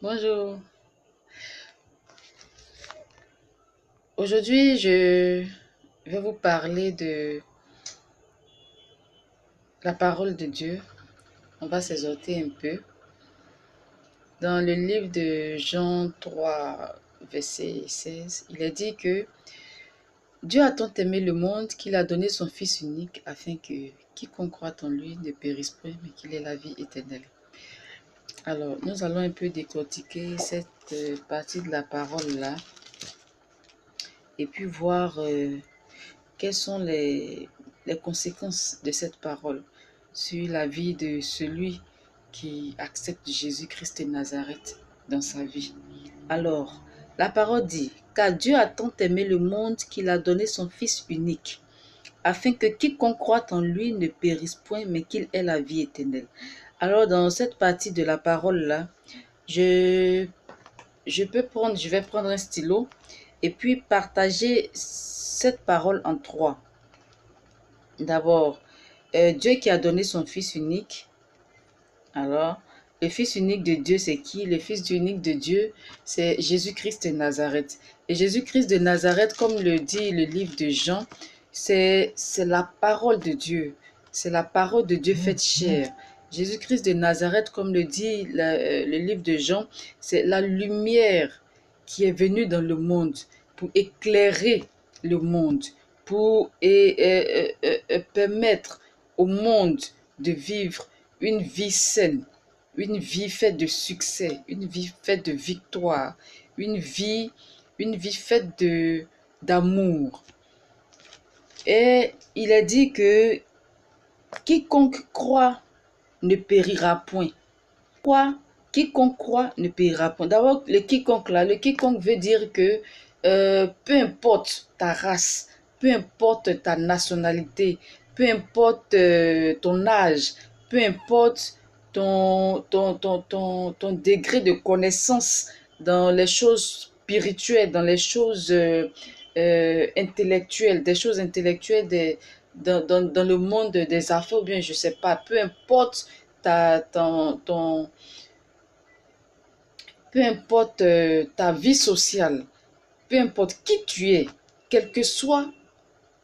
Bonjour. Aujourd'hui, je vais vous parler de la parole de Dieu. On va s'exhorter un peu. Dans le livre de Jean 3, verset 16, il est dit que Dieu a tant aimé le monde qu'il a donné son Fils unique afin que quiconque croit en lui ne périsse point, mais qu'il ait la vie éternelle. Alors, nous allons un peu décortiquer cette partie de la parole-là et puis voir quelles sont les conséquences de cette parole sur la vie de celui qui accepte Jésus-Christ de Nazareth dans sa vie. Alors, la parole dit, car Dieu a tant aimé le monde qu'il a donné son Fils unique, afin que quiconque croit en lui ne périsse point, mais qu'il ait la vie éternelle. Alors, dans cette partie de la parole-là, je, je vais prendre un stylo et puis partager cette parole en trois. D'abord, Dieu qui a donné son Fils unique. Alors, le Fils unique de Dieu, c'est qui? Le Fils unique de Dieu, c'est Jésus-Christ de Nazareth. Et Jésus-Christ de Nazareth, comme le dit le livre de Jean, c'est la parole de Dieu. C'est la parole de Dieu faite chair. Jésus-Christ de Nazareth, comme le dit le livre de Jean, c'est la lumière qui est venue dans le monde pour éclairer le monde, pour permettre au monde de vivre une vie saine, une vie faite de succès, une vie faite de victoire, une vie faite d'amour. Et il est dit que quiconque croit ne périra point. Quoi? Quiconque croit ne périra point. D'abord, le quiconque là, le quiconque veut dire que peu importe ta race, peu importe ta nationalité, peu importe ton âge, peu importe ton degré de connaissance dans les choses spirituelles, dans les choses intellectuelles, des choses intellectuelles dans le monde des affaires, ou bien je sais pas, peu importe ta, ton, ton, peu importe ta vie sociale, peu importe qui tu es, quel que soit,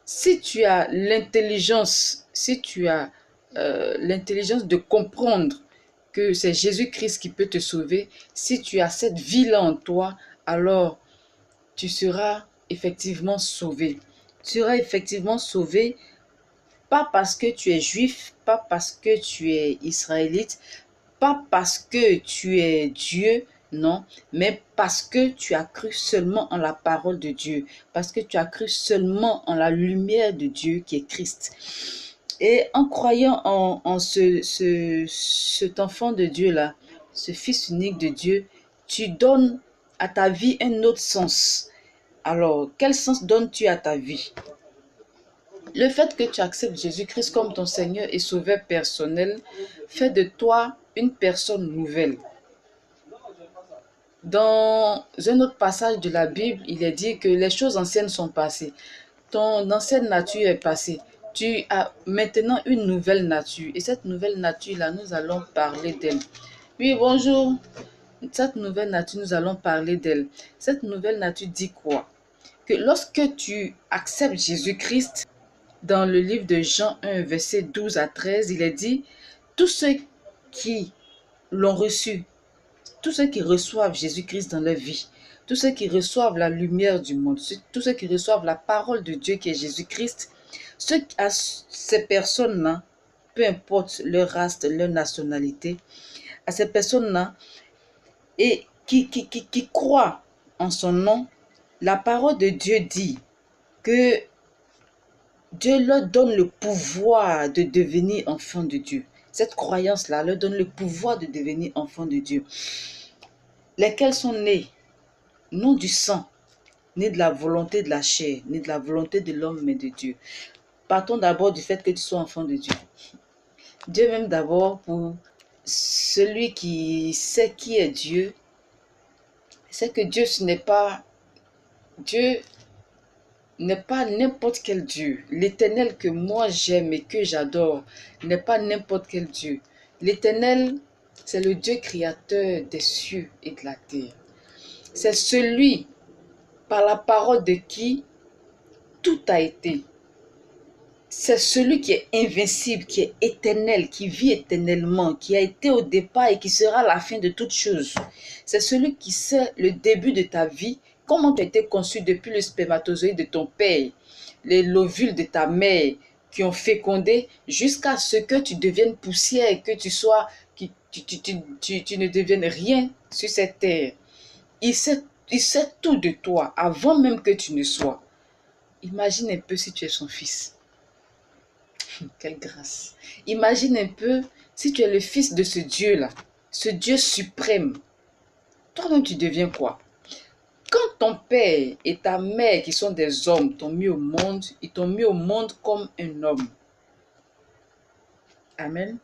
si tu as l'intelligence, si tu as l'intelligence de comprendre que c'est Jésus-Christ qui peut te sauver, si tu as cette vie-là en toi, alors tu seras effectivement sauvé. Tu seras effectivement sauvé, pas parce que tu es juif, pas parce que tu es israélite, pas parce que tu es Dieu, non, mais parce que tu as cru seulement en la parole de Dieu, parce que tu as cru seulement en la lumière de Dieu qui est Christ. Et en croyant en cet enfant de Dieu-là, ce Fils unique de Dieu, tu donnes à ta vie un autre sens. Alors, quel sens donnes-tu à ta vie? Le fait que tu acceptes Jésus-Christ comme ton Seigneur et Sauveur personnel fait de toi une personne nouvelle. Dans un autre passage de la Bible, il est dit que les choses anciennes sont passées. Ton ancienne nature est passée. Tu as maintenant une nouvelle nature. Et cette nouvelle nature-là, nous allons parler d'elle. Oui, bonjour. Cette nouvelle nature, nous allons parler d'elle. Cette nouvelle nature dit quoi? Que lorsque tu acceptes Jésus-Christ, dans le livre de Jean 1, verset 12 à 13, il est dit, tous ceux qui l'ont reçu, tous ceux qui reçoivent Jésus-Christ dans leur vie, tous ceux qui reçoivent la lumière du monde, tous ceux qui reçoivent la parole de Dieu qui est Jésus-Christ, ces personnes-là, peu importe leur race, leur nationalité, à ces personnes-là, et qui croient en son nom, la parole de Dieu dit que Dieu leur donne le pouvoir de devenir enfants de Dieu. Cette croyance-là leur donne le pouvoir de devenir enfants de Dieu. Lesquels sont nés, non du sang, ni de la volonté de la chair, ni de la volonté de l'homme, mais de Dieu. Partons d'abord du fait que tu sois enfant de Dieu. Dieu même d'abord, pour celui qui sait qui est Dieu, c'est que Dieu, ce n'est pas... Dieu n'est pas n'importe quel Dieu. L'Éternel que moi j'aime et que j'adore n'est pas n'importe quel Dieu. L'Éternel C'est le Dieu créateur des cieux et de la terre. C'est celui par la parole de qui tout a été. C'est celui qui est invincible, qui est éternel, qui vit éternellement, qui a été au départ et qui sera la fin de toutes choses. C'est celui qui sait le début de ta vie, comment tu as été conçu depuis le spermatozoïde de ton père, les ovules de ta mère qui ont fécondé jusqu'à ce que tu deviennes poussière, que tu sois, tu ne deviennes rien sur cette terre. Il sait tout de toi avant même que tu ne sois. Imagine un peu si tu es son fils. Quelle grâce. Imagine un peu si tu es le fils de ce Dieu-là, ce Dieu suprême. Toi-même, tu deviens quoi? Quand ton père et ta mère, qui sont des hommes, t'ont mis au monde, ils t'ont mis au monde comme un homme. Amen.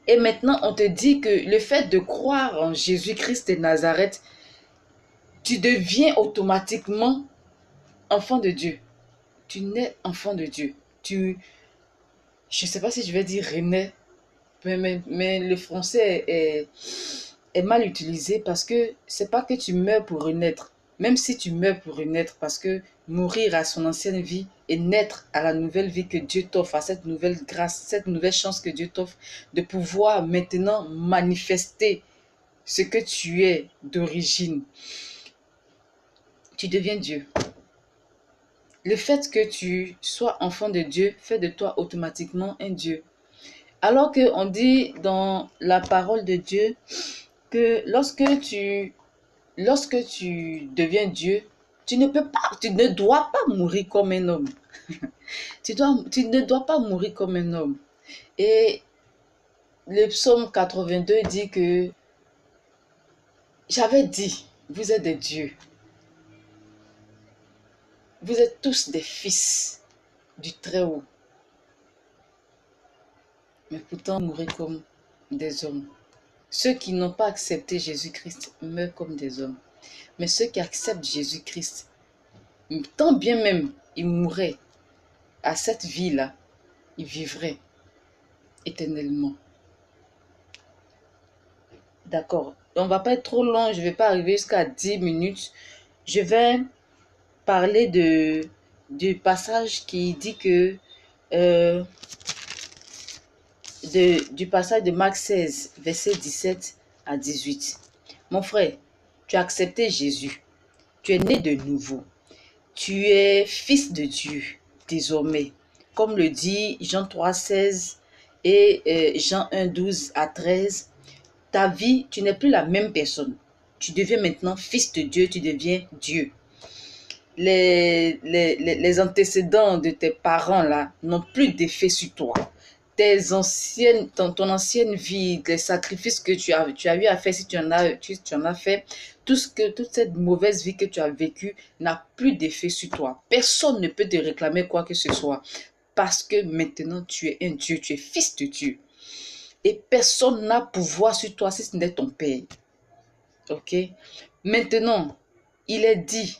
Et maintenant, on te dit que le fait de croire en Jésus-Christ de Nazareth, tu deviens automatiquement enfant de Dieu. Tu nais enfant de Dieu. Je ne sais pas si je vais dire renaître, mais le français est mal utilisé parce que c'est pas que tu meurs pour renaître. Même si tu meurs pour renaître, parce que mourir à son ancienne vie et naître à la nouvelle vie que Dieu t'offre, à cette nouvelle grâce, cette nouvelle chance que Dieu t'offre de pouvoir maintenant manifester ce que tu es d'origine. Tu deviens Dieu. Le fait que tu sois enfant de Dieu fait de toi automatiquement un Dieu. Alors qu'on dit dans la parole de Dieu que lorsque tu deviens Dieu, tu ne dois pas mourir comme un homme. Tu ne dois pas mourir comme un homme. Et le psaume 82 dit que j'avais dit, vous êtes des dieux. Vous êtes tous des fils du Très-Haut. Mais pourtant, mourir comme des hommes. Ceux qui n'ont pas accepté Jésus-Christ meurent comme des hommes. Mais ceux qui acceptent Jésus-Christ, tant bien même ils mourraient à cette vie-là, ils vivraient éternellement. D'accord. On ne va pas être trop long, je ne vais pas arriver jusqu'à 10 minutes. Je vais parler du passage qui dit que... du passage de Marc 16, verset 17 à 18. Mon frère, tu as accepté Jésus. Tu es né de nouveau. Tu es fils de Dieu désormais. Comme le dit Jean 3, 16 et Jean 1, 12 à 13. Ta vie, tu n'es plus la même personne. Tu deviens maintenant fils de Dieu, tu deviens Dieu. Les antécédents de tes parents là n'ont plus d'effet sur toi. Ton ancienne vie, les sacrifices que tu as eu à faire, si tu en as fait, toute cette mauvaise vie que tu as vécue n'a plus d'effet sur toi. Personne ne peut te réclamer quoi que ce soit parce que maintenant tu es un Dieu, tu es fils de Dieu. Et personne n'a pouvoir sur toi si ce n'est ton Père. Ok? Maintenant, il est dit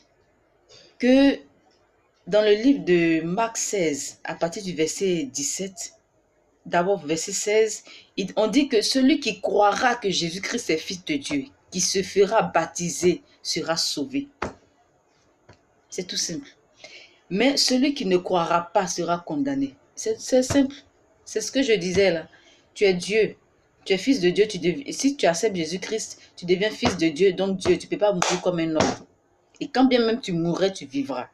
que dans le livre de Marc 16, à partir du verset 17, d'abord verset 16, on dit que celui qui croira que Jésus-Christ est fils de Dieu, qui se fera baptiser, sera sauvé. C'est tout simple. Mais celui qui ne croira pas sera condamné. C'est simple. C'est ce que je disais là. Tu es Dieu. Tu es fils de Dieu. Si tu acceptes Jésus-Christ, tu deviens fils de Dieu. Donc Dieu, tu ne peux pas mourir comme un homme. Et quand bien même tu mourrais, tu vivras.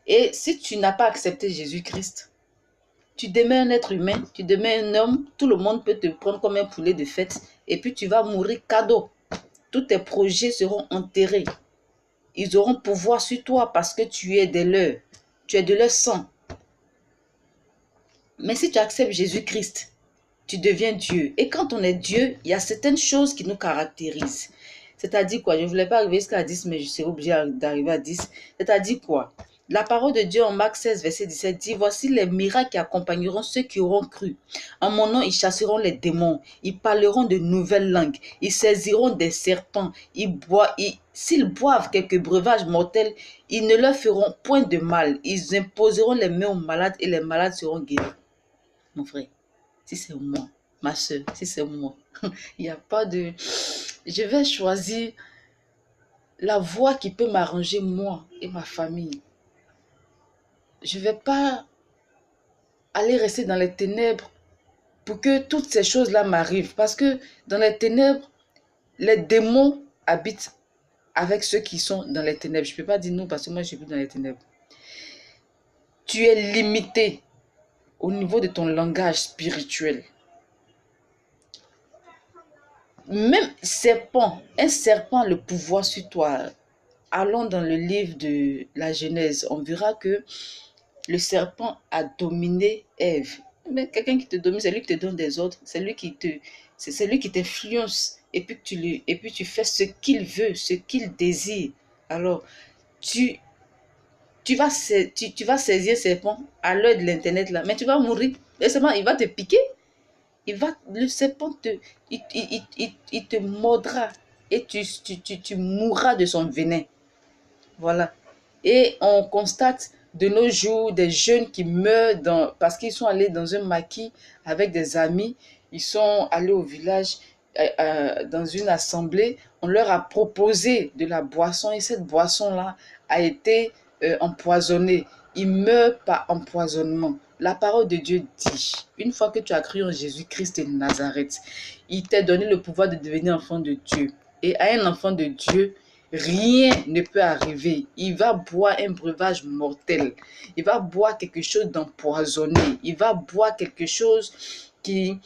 Et si tu n'as pas accepté Jésus-Christ, tu demeures un être humain, tu demeures un homme, tout le monde peut te prendre comme un poulet de fête et puis tu vas mourir cadeau. Tous tes projets seront enterrés. Ils auront pouvoir sur toi parce que tu es de leur. Tu es de leur sang. Mais si tu acceptes Jésus-Christ, tu deviens Dieu. Et quand on est Dieu, il y a certaines choses qui nous caractérisent. C'est-à-dire quoi? Je ne voulais pas arriver jusqu'à 10, mais je serai obligée d'arriver à 10. C'est-à-dire quoi? La parole de Dieu en Marc 16, verset 17 dit, voici les miracles qui accompagneront ceux qui auront cru. En mon nom, ils chasseront les démons. Ils parleront de nouvelles langues. Ils saisiront des serpents. S'ils boivent quelques breuvages mortels, ils ne leur feront point de mal. Ils imposeront les mains aux malades et les malades seront guéris. Mon frère, si c'est moi, ma soeur, si c'est moi, Il n'y a pas de... Je vais choisir la voie qui peut m'arranger moi et ma famille. Je ne vais pas aller rester dans les ténèbres pour que toutes ces choses-là m'arrivent. Parce que dans les ténèbres, les démons habitent avec ceux qui sont dans les ténèbres. Je ne peux pas dire non parce que moi, je suis dans les ténèbres. Tu es limité au niveau de ton langage spirituel. Même serpent, un serpent a le pouvoir sur toi. Allons dans le livre de la Genèse, on verra que le serpent a dominé Ève. Mais quelqu'un qui te domine, c'est lui qui te donne des ordres, c'est lui qui t'influence, et puis tu fais ce qu'il veut, ce qu'il désire. Alors, tu vas saisir serpent à l'heure de l'internet là, mais tu vas mourir. Et seulement, il va te piquer. Le serpent il te mordra et tu mourras de son venin. Voilà. Et on constate de nos jours des jeunes qui meurent parce qu'ils sont allés dans un maquis avec des amis. Ils sont allés au village dans une assemblée. On leur a proposé de la boisson et cette boisson-là a été empoisonnée. Ils meurent par empoisonnement. La parole de Dieu dit, une fois que tu as cru en Jésus-Christ de Nazareth, il t'a donné le pouvoir de devenir enfant de Dieu. Et à un enfant de Dieu, rien ne peut arriver. Il va boire un breuvage mortel. Il va boire quelque chose d'empoisonné. Il va boire quelque chose qui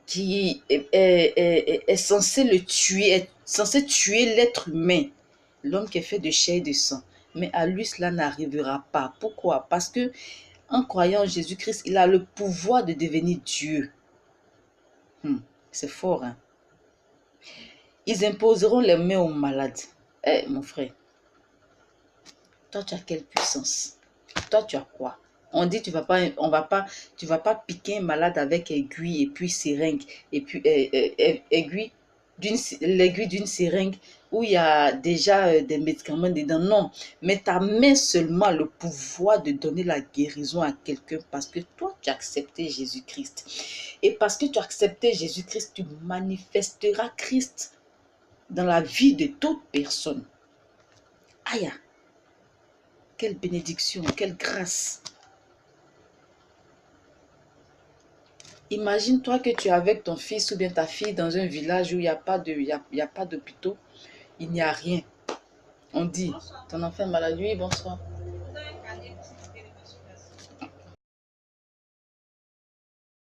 est censé le tuer, est censé tuer l'être humain. L'homme qui est fait de chair et de sang. Mais à lui, cela n'arrivera pas. Pourquoi? Parce que en croyant en Jésus-Christ, il a le pouvoir de devenir Dieu. C'est fort, hein? Ils imposeront les mains aux malades. Eh, mon frère, toi, tu as quelle puissance? Toi, tu as quoi? On dit tu vas pas piquer un malade avec aiguille et puis seringue et puis l'aiguille d'une seringue où il y a déjà des médicaments dedans. Non, mais ta main seulement a le pouvoir de donner la guérison à quelqu'un parce que toi, tu as accepté Jésus-Christ. Et parce que tu as accepté Jésus-Christ, tu manifesteras Christ dans la vie de toute personne. Aïe, quelle bénédiction, quelle grâce. Imagine-toi que tu es avec ton fils ou bien ta fille dans un village où il n'y a pas d'hôpitaux, il n'y a rien. On dit, ton enfant est malade, oui, bonsoir.